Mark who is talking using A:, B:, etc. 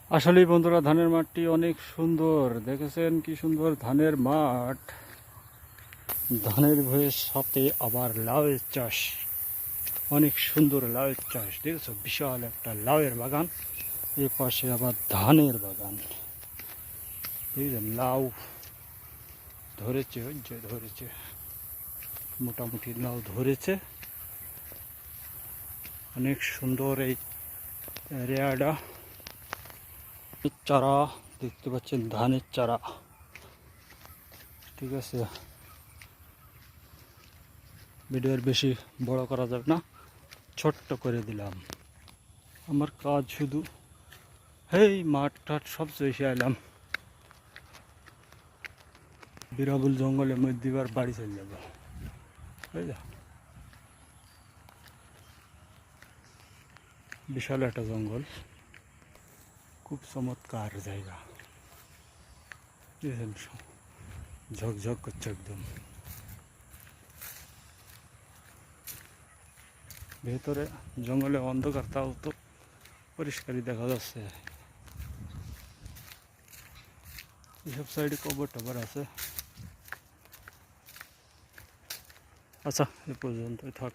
A: আসলেই বন্ধুরা, ধানের মাঠটি অনেক সুন্দর। দেখেছেন কি সুন্দর ধানের মাঠ। ধানের ভয়ের সাথে আবার লাউয়ের চাষ, অনেক সুন্দর লাউয়ের চাষ। দেখেছো, বিশাল একটা লাউয়ের বাগান, এ পাশে আবার ধানের বাগান। দেখছেন, লাউ ধরেছে, ওই যে ধরেছে, মোটামুটি লাউ ধরেছে। অনেক সুন্দর এই এরিয়াটা। চারা দেখতে পাচ্ছেন, ধানের চারা। ঠিক আছে, ভিডিওর বেশি বড় করা যাবে না, ছোট্ট করে দিলাম। আমার কাজ শুধু এই মাঠ টাঠ সব শেষে এলাম। বিরাবুল জঙ্গলের মধ্যে এবার বাড়ি চলে যাব। বুঝলা, বিশাল একটা জঙ্গল, খুব চমৎকার জায়গা। ঝকঝক করছে একদম। ভেতরে জঙ্গলে অন্ধকার, তাও তো পরিষ্কারই দেখা যাচ্ছে। এসব সাইডে কবর টবর আছে। আচ্ছা, এ পর্যন্তই থাক।